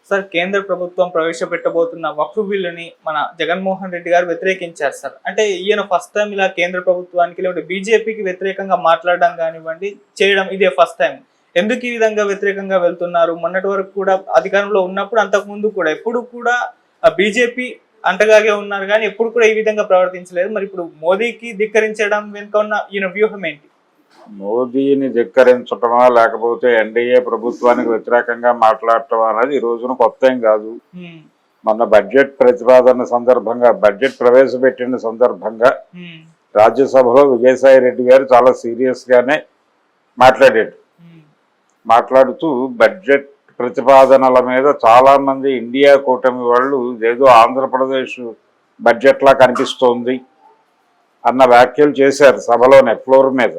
Sir, కేంద్ర ప్రభుత్వం ప్రవేశపెట్టబోతున్న వక్ఫ్ బిల్లుని మన జగన్మోహన్ రెడ్డి గారు వ్యతిరేకించారు సార్. అంటే ఈయన ఫస్ట్ టైం ఇలా కేంద్ర ప్రభుత్వానికి లేదంటే బీజేపీకి వ్యతిరేకంగా మాట్లాడడం కానివ్వండి, చేయడం ఇదే ఫస్ట్ టైం. ఎందుకు ఈ విధంగా వ్యతిరేకంగా వెళ్తున్నారు? మొన్నటి వరకు కూడా అధికారంలో ఉన్నప్పుడు, అంతకుముందు కూడా ఎప్పుడు కూడా బీజేపీ అంటగాగే ఉన్నారు కానీ ఎప్పుడు కూడా ఈ విధంగా ప్రవర్తించలేదు. మరి ఇప్పుడు మోదీకి ధిక్కరించడం వెనుక ఉన్న ఈయన వ్యూహం ఏంటి? మోదీని ధిక్కరించటమా లేకపోతే ఎన్డీఏ ప్రభుత్వానికి వ్యతిరేకంగా మాట్లాడటం అనేది ఈ రోజున కొత్త ఏం కాదు. మొన్న బడ్జెట్ ప్రతిపాదన సందర్భంగా, బడ్జెట్ ప్రవేశపెట్టిన సందర్భంగా రాజ్యసభలో విజయసాయి రెడ్డి గారు చాలా సీరియస్ గానే మాట్లాడుతూ బడ్జెట్ ప్రతిపాదనల మీద చాలా మంది ఇండియా కూటమి వాళ్ళు ఏదో ఆంధ్రప్రదేశ్ బడ్జెట్ లా కనిపిస్తోంది అన్న వ్యాఖ్యలు చేశారు సభలోనే, ఫ్లోర్ మీద.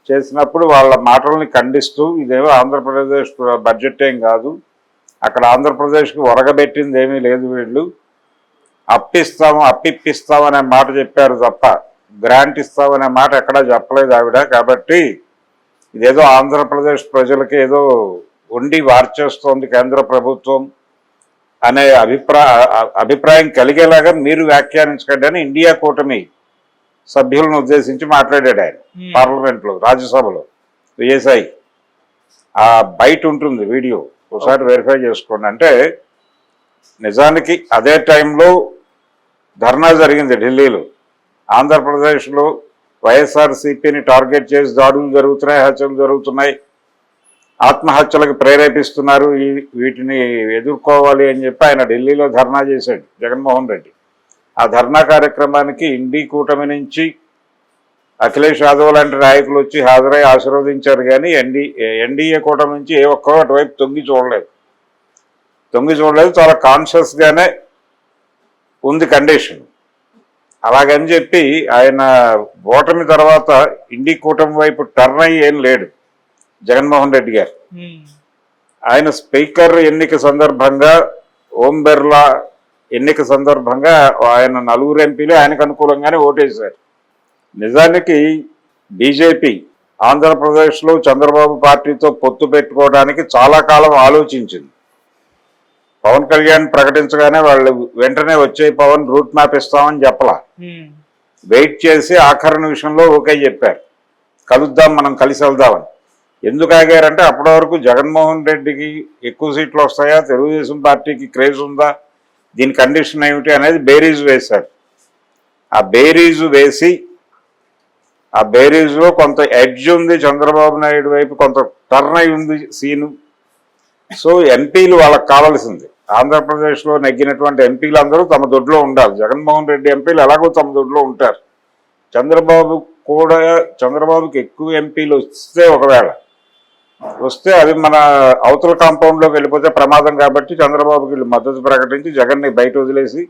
చేసినప్పుడు వాళ్ళ మాటల్ని ఖండిస్తూ ఇదేమో ఆంధ్రప్రదేశ్ బడ్జెట్ ఏం కాదు, అక్కడ ఆంధ్రప్రదేశ్కి ఒరగబెట్టింది ఏమీ లేదు, వీళ్ళు అప్పిప్పిస్తామనే మాట చెప్పారు తప్ప గ్రాంట్ ఇస్తామనే మాట ఎక్కడా చెప్పలేదు ఆవిడ. కాబట్టి ఇదేదో ఆంధ్రప్రదేశ్ ప్రజలకి ఏదో ఉండి వార్చేస్తోంది కేంద్ర ప్రభుత్వం అనే అభిప్రాయం కలిగేలాగా మీరు వ్యాఖ్యానించకండి అని ఇండియా కూటమి సభ్యులను ఉద్దేశించి మాట్లాడాడు ఆయన పార్లమెంట్ లో, రాజ్యసభలో. విజయసాయి ఆ బయట ఉంటుంది వీడియో, ఒకసారి వెరిఫై చేసుకోండి. అంటే నిజానికి అదే టైంలో ధర్నా జరిగింది ఢిల్లీలో. ఆంధ్రప్రదేశ్లో వైఎస్ఆర్సీపీని టార్గెట్ చేసి దాడులు జరుగుతున్నాయి, హత్యలు జరుగుతున్నాయి, ఆత్మహత్యలకు ప్రేరేపిస్తున్నారు, వీటిని ఎదుర్కోవాలి అని చెప్పి ఆయన ఢిల్లీలో ధర్నా చేశాడు జగన్మోహన్ రెడ్డి. ఆ ధర్నా కార్యక్రమానికి ఇండి కూటమి నుంచి అఖిలేష్ యాదవ్ లాంటి నాయకులు వచ్చి హాజరై ఆశీర్వదించారు. కానీ ఎన్డీఏ కూటమి నుంచి ఏ ఒక్కరో అటువైపు తొంగి చూడలేదు. చాలా కాన్షియస్గానే ఉంది కండిషన్. అలాగని చెప్పి ఆయన ఓటమి తర్వాత ఇండి కూటమి వైపు టర్న్ అయ్యి ఏం లేడు జగన్మోహన్ రెడ్డి గారు. ఆయన స్పీకర్ ఎన్నిక సందర్భంగా, ఓం బిర్లా ఎన్నిక సందర్భంగా ఆయన 4 ఎంపీలు ఆయనకు అనుకూలంగానే ఓటేశారు. నిజానికి బీజేపీ ఆంధ్రప్రదేశ్లో చంద్రబాబు పార్టీతో పొత్తు పెట్టుకోవడానికి చాలా కాలం ఆలోచించింది. పవన్ కళ్యాణ్ ప్రకటించగానే వాళ్ళు వెంటనే వచ్చే పవన్ రూట్ మ్యాప్ ఇస్తామని చెప్పలా, వెయిట్ చేసి ఆఖరి నిమిషంలో ఓకే చెప్పారు, కలుద్దాం, మనం కలిసి వెళ్దామని. ఎందుకు ఆగారంటే అప్పటి వరకు జగన్మోహన్ రెడ్డికి ఎక్కువ సీట్లు వస్తాయా, తెలుగుదేశం పార్టీకి క్రేజ్ ఉందా, దీని కండిషన్ ఏమిటి అనేది బేరీజు వేశారు. ఆ బేరీజు వేసి ఆ బేరీజులో కొంత ఎడ్జ్ ఉంది చంద్రబాబు నాయుడు వైపు, కొంత టర్న్ అయి ఉంది సీను. సో ఎంపీలు వాళ్ళకి కావాల్సింది, ఆంధ్రప్రదేశ్లో నెగ్గినటువంటి ఎంపీలు అందరూ తమ దొడ్లో ఉండాలి. జగన్మోహన్ రెడ్డి ఎంపీలు ఎలాగో తమ దొడ్లో ఉంటారు. చంద్రబాబుకి ఎక్కువ ఎంపీలు ఒకవేళ వస్తే అది మన అవతల కాంపౌండ్లోకి వెళ్ళిపోతే ప్రమాదం. కాబట్టి చంద్రబాబుకి మద్దతు ప్రకటించి జగన్ని బయట వదిలేసి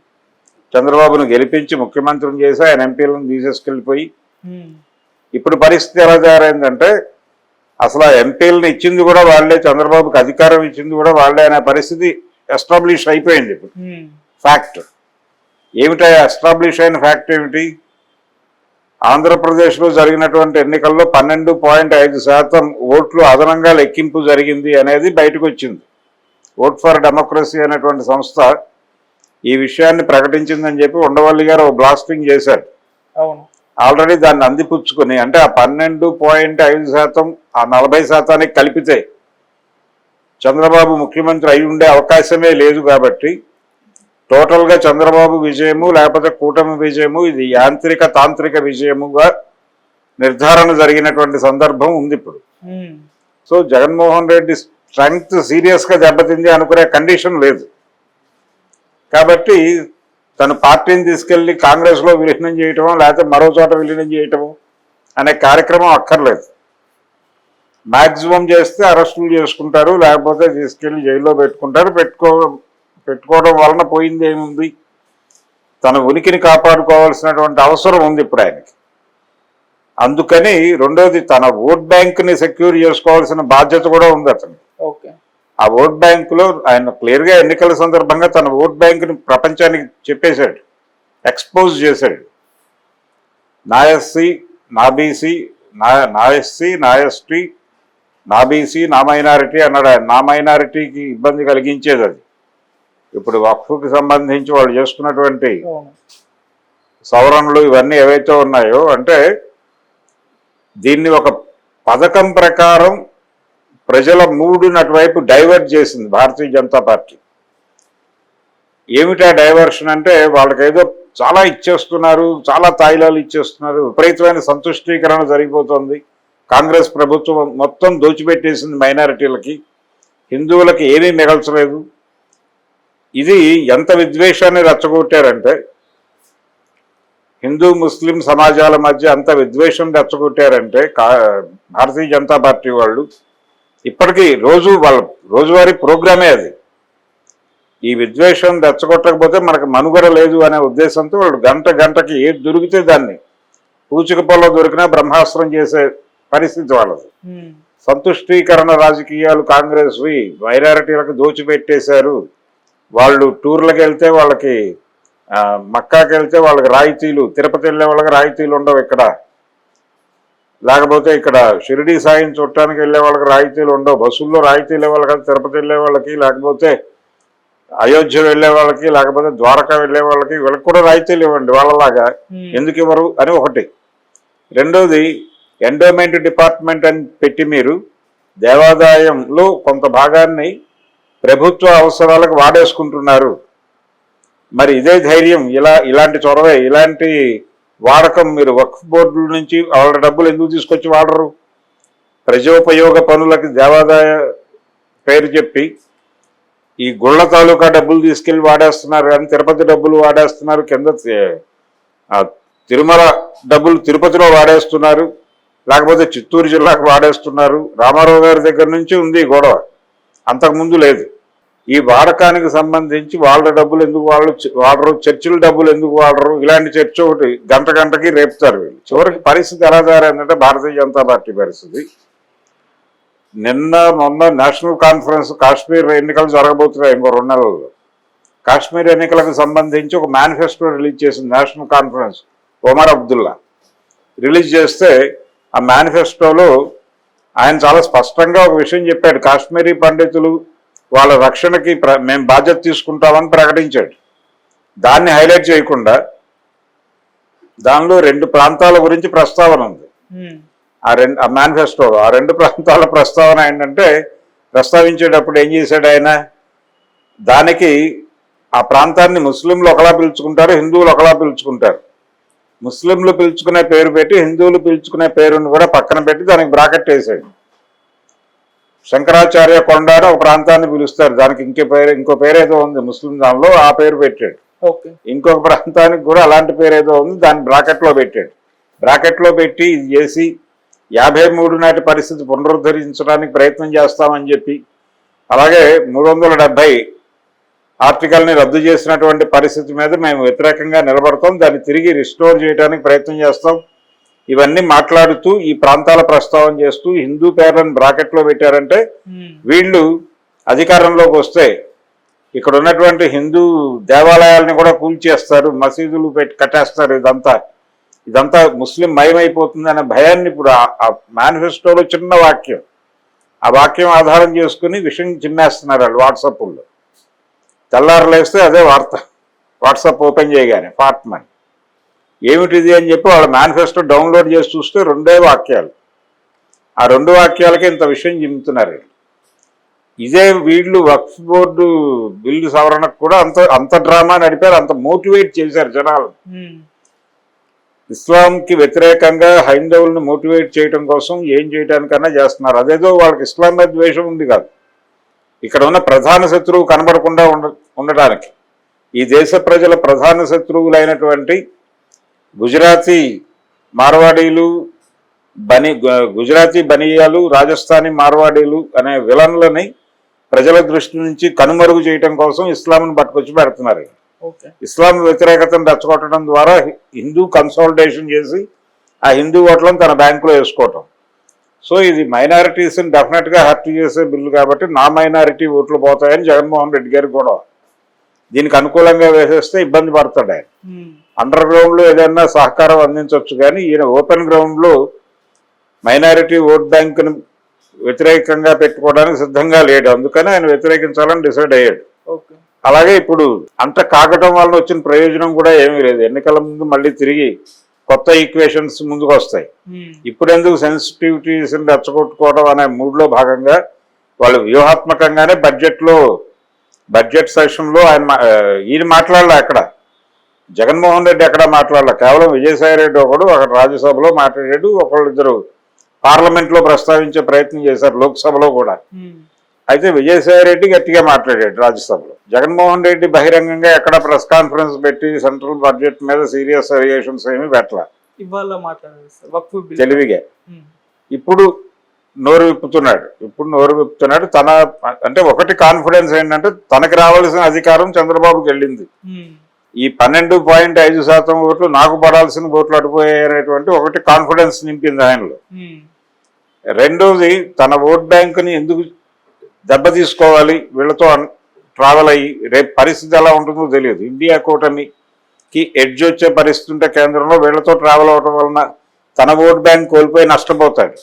చంద్రబాబును గెలిపించి ముఖ్యమంత్రిని చేసి ఆయన ఎంపీలను తీసేసుకెళ్ళిపోయి, ఇప్పుడు పరిస్థితి ఎలా తయారైందంటే అసలు ఆ ఎంపీలను ఇచ్చింది కూడా వాళ్ళే, చంద్రబాబుకి అధికారం ఇచ్చింది కూడా వాళ్ళే అనే పరిస్థితి ఎస్టాబ్లిష్ అయిపోయింది. ఇప్పుడు ఫ్యాక్ట్ ఏమిటా ఎస్టాబ్లిష్ అయిన ఫ్యాక్ట్ ఏమిటి? ఆంధ్రప్రదేశ్లో జరిగినటువంటి ఎన్నికల్లో 12.5% ఓట్లు అదనంగా లెక్కింపు జరిగింది అనేది బయటకు వచ్చింది. ఓట్ ఫర్ డెమోక్రసీ అనేటువంటి సంస్థ ఈ విషయాన్ని ప్రకటించిందని చెప్పి ఉండవల్లి గారు బ్లాస్టింగ్ చేశారు. ఆల్రెడీ దాన్ని అందిపుచ్చుకుని, అంటే ఆ 12.5% ఆ 40% కలిపితే చంద్రబాబు ముఖ్యమంత్రి అయి ఉండే అవకాశమే లేదు. కాబట్టి టోటల్గా చంద్రబాబు విజయము లేకపోతే కూటమి విజయము, ఇది యాంత్రిక తాంత్రిక విజయముగా నిర్ధారణ జరిగినటువంటి సందర్భం ఉంది ఇప్పుడు. సో జగన్మోహన్ రెడ్డి స్ట్రెంగ్త్ సీరియస్గా దెబ్బతింది అనుకునే కండిషన్ లేదు. కాబట్టి తన పార్టీని తీసుకెళ్లి కాంగ్రెస్లో విలీనం చేయటమో లేకపోతే మరో చోట విలీనం చేయటమో అనే కార్యక్రమం అక్కర్లేదు. మ్యాక్సిమం చేస్తే అరెస్టులు చేసుకుంటారు, లేకపోతే తీసుకెళ్లి జైల్లో పెట్టుకుంటారు. పెట్టుకోవడం వలన పోయింది ఏముంది? తన ఉనికిని కాపాడుకోవాల్సినటువంటి అవసరం ఉంది ఇప్పుడు ఆయనకి. అందుకని రెండోది, తన ఓట్ బ్యాంక్ని సెక్యూర్ చేసుకోవాల్సిన బాధ్యత కూడా ఉంది అతను. ఆ ఓట్ బ్యాంకులో ఆయన క్లియర్గా ఎన్నికల సందర్భంగా తన ఓట్ బ్యాంకుని ప్రపంచానికి చెప్పేశాడు, ఎక్స్పోజ్ చేశాడు. నా ఎస్సీ, నా బీసీ, నా ఎస్సీ, నా ఎస్టీ, నా బీసీ నా మైనారిటీ అన్నాడు ఆయన. నా మైనారిటీకి ఇబ్బంది కలిగించేది అది. ఇప్పుడు వక్ఫ్కి సంబంధించి వాళ్ళు చేసుకున్నటువంటి అవును. సవరణలు ఇవన్నీ ఏవైతే ఉన్నాయో అంటే దీన్ని ఒక పథకం ప్రకారం ప్రజల మూడుని అటువైపు డైవర్ట్ చేసింది భారతీయ జనతా పార్టీ. ఏమిటా డైవర్షన్ అంటే వాళ్ళకేదో చాలా ఇచ్చేస్తున్నారు, చాలా తాయిలాలు ఇచ్చేస్తున్నారు, విపరీతమైన సంతుష్టీకరణ జరిగిపోతుంది. కాంగ్రెస్ ప్రభుత్వం మొత్తం దోచిపెట్టేసింది మైనారిటీలకి, హిందువులకి ఏమీ మిగల్చలేదు. ఇది ఎంత విద్వేషాన్ని రెచ్చగొట్టారంటే హిందూ ముస్లిం సమాజాల మధ్య అంత విద్వేషం రెచ్చగొట్టారంటే భారతీయ జనతా పార్టీ వాళ్ళు ఇప్పటికీ వాళ్ళ రోజువారీ ప్రోగ్రామే అది. ఈ విద్వేషం రెచ్చగొట్టకపోతే మనకు మనుగడ లేదు అనే ఉద్దేశంతో వాళ్ళు గంటకి ఏది దొరికితే దాన్ని పూచిక పొల్ల దొరికినా బ్రహ్మాస్త్రం చేసే పరిస్థితి వాళ్ళది. సంతుష్టీకరణ రాజకీయాలు కాంగ్రెస్వి మైనారిటీలకు దోచిపెట్టేశారు. వాళ్ళు టూర్లకు వెళ్తే వాళ్ళకి మక్కాకి వెళ్తే వాళ్ళకి రాయితీలు, తిరుపతి వెళ్ళే వాళ్ళకి రాయితీలు ఉండవు ఇక్కడ, లేకపోతే ఇక్కడ షిరిడి సాయం చుట్టానికి వెళ్ళే వాళ్ళకి రాయితీలు ఉండవు, బస్సుల్లో రాయితీలు ఇవ్వాలి తిరుపతి వెళ్ళే వాళ్ళకి, లేకపోతే అయోధ్య వెళ్ళే వాళ్ళకి, లేకపోతే ద్వారకా వెళ్ళే వాళ్ళకి, వీళ్ళకి కూడా రాయితీలు ఇవ్వండి వాళ్ళలాగా, ఎందుకు ఇవ్వరు అని ఒకటి. రెండోది ఎండోమెంట్ డిపార్ట్మెంట్ అని పెట్టి మీరు దేవాదాయంలో కొంత భాగాన్ని ప్రభుత్వ అవసరాలకు వాడేసుకుంటున్నారు. మరి ఇదే ధైర్యం ఇలాంటి చొరవే, ఇలాంటి వాడకం మీరు వక్ఫ్ బోర్డుల నుంచి వాళ్ళ డబ్బులు ఎందుకు తీసుకొచ్చి వాడరు? ప్రజోపయోగ పనులకి దేవాదాయ పేరు చెప్పి ఈ గుళ్ళ తాలూకా డబ్బులు తీసుకెళ్లి వాడేస్తున్నారు, కానీ తిరుపతి డబ్బులు వాడేస్తున్నారు, కింద తిరుమల డబ్బులు తిరుపతిలో వాడేస్తున్నారు, లేకపోతే చిత్తూరు జిల్లాకు వాడేస్తున్నారు. రామారావు గారి దగ్గర నుంచి ఉంది గొడవ, అంతకుముందు లేదు. ఈ వాడకానికి సంబంధించి వాళ్ళ డబ్బులు ఎందుకు వాడరు, చర్చిల డబ్బులు ఎందుకు వాడరు, ఇలాంటి చర్చ ఒకటి గంటకి రేపుతారు వీళ్ళు. చివరికి పరిస్థితి ఎలా తయారైందంటే భారతీయ జనతా పార్టీ పరిస్థితి మొన్న నేషనల్ కాన్ఫరెన్స్ కాశ్మీర్ ఎన్నికలు జరగబోతున్నాయి ఇంకో 2 నెలల్లో. కాశ్మీర్ ఎన్నికలకు సంబంధించి ఒక మేనిఫెస్టో రిలీజ్ చేసింది national conference. Omar Abdullah release చేస్తే ఆ మేనిఫెస్టోలో ఆయన చాలా స్పష్టంగా ఒక విషయం చెప్పాడు. కాశ్మీరీ పండితులు వాళ్ళ రక్షణకి మేము బాధ్యత తీసుకుంటామని ప్రకటించాడు. దాన్ని హైలైట్ చేయకుండా దానిలో 2 ప్రాంతాల గురించి ప్రస్తావన ఉంది ఆ మేనిఫెస్టోలో. ఆ 2 ప్రాంతాల ప్రస్తావన ఏంటంటే, ప్రస్తావించేటప్పుడు ఏం చేశాడు ఆయన, దానికి ఆ ప్రాంతాన్ని ముస్లింలు ఒకలా పిలుచుకుంటారు, హిందువులు ఒకలా పిలుచుకుంటారు. ముస్లింలు పిలుచుకునే పేరు పెట్టి హిందువులు పిలుచుకునే పేరును కూడా పక్కన పెట్టి దానికి బ్రాకెట్ వేసాడు. శంకరాచార్య కొండ అని ఒక ప్రాంతాన్ని పిలుస్తారు, దానికి ఇంకో పేరు ఏదో ఉంది ముస్లిం దానిలో, ఆ పేరు పెట్టాడు. ఇంకొక ప్రాంతానికి కూడా అలాంటి పేరు ఏదో ఉంది, దాన్ని బ్రాకెట్లో పెట్టాడు. బ్రాకెట్లో పెట్టి ఇది చేసి 53 నాటి పరిస్థితి పునరుద్ధరించడానికి ప్రయత్నం చేస్తామని చెప్పి, అలాగే 370 ఆర్టికల్ని రద్దు చేసినటువంటి పరిస్థితి మీద మేము వ్యతిరేకంగా నిలబడతాం, దాన్ని తిరిగి రిస్టోర్ చేయడానికి ప్రయత్నం చేస్తాం, ఇవన్నీ మాట్లాడుతూ ఈ ప్రాంతాల ప్రస్తావన చేస్తూ హిందూ పేర్లను బ్రాకెట్లో పెట్టారంటే వీళ్ళు అధికారంలోకి వస్తే ఇక్కడ ఉన్నటువంటి హిందూ దేవాలయాలని కూడా కూల్చేస్తారు, మసీదులు పెట్టి కట్టేస్తారు, ఇదంతా ముస్లిం మయమైపోతుంది అనే భయాన్ని ఇప్పుడు ఆ మేనిఫెస్టోలో చిన్న వాక్యం, ఆ వాక్యం ఆధారం చేసుకుని విషయం చిమ్మేస్తున్నారు వాళ్ళు వాట్సాప్లో. తెల్లారలేస్తే అదే వార్త, వాట్సాప్ ఓపెన్ చేయగానే ఫాట్మని ఏమిటిది అని చెప్పి వాళ్ళ మేనిఫెస్టో డౌన్లోడ్ చేసి చూస్తే 2 వాక్యాలు. ఆ 2 వాక్యాలకే ఇంత విషయం చెబుతున్నారు. ఇదే వీళ్ళు వక్ఫ్ బోర్డు బిల్లు సవరణకు కూడా అంత డ్రామా నడిపారు, అంత మోటివేట్ చేశారు జనాలు. ఇస్లాంకి వ్యతిరేకంగా హైందవులను మోటివేట్ చేయడం కోసం ఏం చేయడానికన్నా చేస్తున్నారు. అదేదో వాళ్ళకి ఇస్లాం మీద ద్వేషం ఉంది కాదు, ఇక్కడ ఉన్న ప్రధాన శత్రువు కనబడకుండా ఉండడానికి ఈ దేశ ప్రజల ప్రధాన శత్రువులైనటువంటి గుజరాతీ మార్వాడీలు, గుజరాతీ బనియాలు, రాజస్థానీ మార్వాడీలు అనే విలన్లని ప్రజల దృష్టి నుంచి కనుమరుగు చేయడం కోసం ఇస్లాంను పట్టుకొచ్చి పెడుతున్నారు. ఇస్లాం వ్యతిరేకతను రెచ్చగొట్టడం ద్వారా హిందూ కన్సాలిడేషన్ చేసి ఆ హిందూ ఓట్లను తన బ్యాంకులో వేసుకోవటం. సో ఇది మైనారిటీస్ని డెఫినెట్గా హర్ట్ చేసే బిల్లు కాబట్టి నా మైనారిటీ ఓట్లు పోతాయని జగన్మోహన్ రెడ్డి గారు కూడా దీనికి అనుకూలంగా వేసేస్తే ఇబ్బంది పడతాడు ఆయన. అండర్ గ్రౌండ్లో ఏదైనా సహకారం అందించవచ్చు, కానీ ఈయన ఓపెన్ గ్రౌండ్లో మైనారిటీ ఓట్ బ్యాంకును వ్యతిరేకంగా పెట్టుకోవడానికి సిద్ధంగా లేడు. అందుకని ఆయన వ్యతిరేకించాలని డిసైడ్ అయ్యాడు. ఓకే. అలాగే ఇప్పుడు అంత కాకటం వలన వచ్చిన ప్రయోజనం కూడా ఏమీ లేదు. ఎన్నికల ముందు మళ్ళీ తిరిగి కొత్త ఈక్వేషన్స్ ముందుకు వస్తాయి. ఇప్పుడు ఎందుకు సెన్సిటివిటీస్ రెచ్చగొట్టుకోవడం అనే మూడ్లో భాగంగా వాళ్ళు వ్యూహాత్మకంగానే బడ్జెట్ సెషన్లో ఈయన మాట్లాడలే. అక్కడ జగన్మోహన్ రెడ్డి ఎక్కడ మాట్లాడలే. కేవలం విజయసాయి రెడ్డి ఒకడు అక్కడ రాజ్యసభలో మాట్లాడాడు, ఒకళ్ళిద్దరు పార్లమెంట్లో ప్రస్తావించే ప్రయత్నం చేశారు, లోక్సభలో కూడా. అయితే విజయసాయి రెడ్డి గట్టిగా మాట్లాడాడు రాజ్యసభలో. జగన్మోహన్ రెడ్డి బహిరంగంగా ఎక్కడ ప్రెస్ కాన్ఫరెన్స్ పెట్టి సెంట్రల్ బడ్జెట్ మీద సీరియస్ అలిగేషన్స్ ఏమీ పెట్టలా. ఇవాళ మాట్లాడారు తెలివిగా. ఇప్పుడు నోరు విప్పుతున్నాడు. తన అంటే ఒకటి కాన్ఫిడెన్స్ ఏంటంటే తనకు రావాల్సిన అధికారం చంద్రబాబుకి వెళ్ళింది. ఈ 12.5% ఓట్లు నాకు పడాల్సిన ఓట్లు అడిపోయారనేటువంటి ఒకటి కాన్ఫిడెన్స్ నింపింది ఆయనలో. రెండోది తన ఓట్ బ్యాంకుని ఎందుకు దెబ్బ తీసుకోవాలి, వీళ్ళతో ట్రావెల్ అయ్యి రేపు పరిస్థితి ఎలా ఉంటుందో తెలియదు. ఇండియా కూటమికి ఎడ్జ్ వచ్చే పరిస్థితి ఉంటే కేంద్రంలో వీళ్ళతో ట్రావెల్ అవడం వలన తన ఓట్ బ్యాంక్ కోల్పోయి నష్టపోతాడు.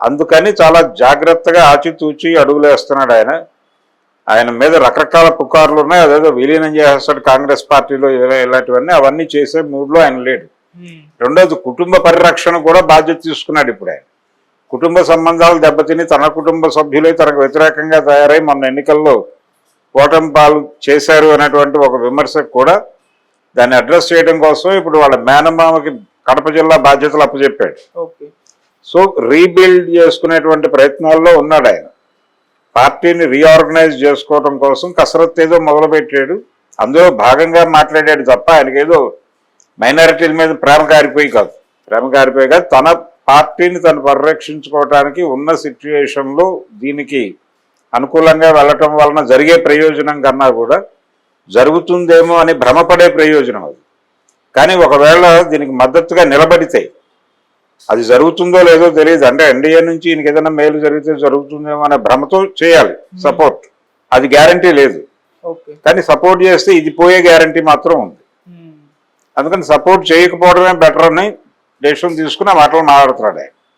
అందుకని చాలా జాగ్రత్తగా ఆచితూచి అడుగులు వేస్తున్నాడు ఆయన. ఆయన మీద రకరకాల పుకార్లు ఉన్నాయి. అదేదో విలీనం చేస్తాడు కాంగ్రెస్ పార్టీలో, ఇలాంటివన్నీ అవన్నీ చేసే మూడ్లో ఆయన లేడు. రెండోది కుటుంబ పరిరక్షణ కూడా బాధ్యత తీసుకున్నాడు ఇప్పుడు ఆయన. కుటుంబ సంబంధాలు దెబ్బతిని తన కుటుంబ సభ్యులే తనకు వ్యతిరేకంగా తయారై మొన్న ఎన్నికల్లో ఓటమి పాలు చేశారు అనేటువంటి ఒక విమర్శకు కూడా దాన్ని అడ్రస్ చేయడం కోసం ఇప్పుడు వాళ్ళ మేనమామకి కడప జిల్లా బాధ్యతలు అప్పచెప్పాడు. సో రీబిల్డ్ చేసుకునేటువంటి ప్రయత్నాల్లో ఉన్నాడు ఆయన. పార్టీని రీఆర్గనైజ్ చేసుకోవడం కోసం కసరత్తు ఏదో మొదలుపెట్టాడు. అందులో భాగంగా మాట్లాడాడు తప్ప ఆయనకేదో మైనారిటీల మీద ప్రేమ కారిపోయి కాదు. తన పార్టీని తను పరిరక్షించుకోవడానికి ఉన్న సిచ్యుయేషన్లో దీనికి అనుకూలంగా వెళ్ళటం వలన జరిగే ప్రయోజనం కన్నా కూడా జరుగుతుందేమో అని భ్రమపడే ప్రయోజనం అది. కానీ ఒకవేళ దీనికి మద్దతుగా నిలబడితే అది జరుగుతుందో లేదో తెలియదు. అంటే ఎన్డీఏ నుంచి ఈయనకి ఏదైనా మేలు జరిగితే జరుగుతుందేమో అనే భ్రమతో చేయాలి సపోర్ట్. అది గ్యారంటీ లేదు. కానీ సపోర్ట్ చేస్తే ఇది పోయే గ్యారంటీ మాత్రం ఉంది. అందుకని సపోర్ట్ చేయకపోవడమే బెటర్ అని డెసిషన్ తీసుకుని ఆ మాటలు మాట్లాడుతున్నాడు ఆయన.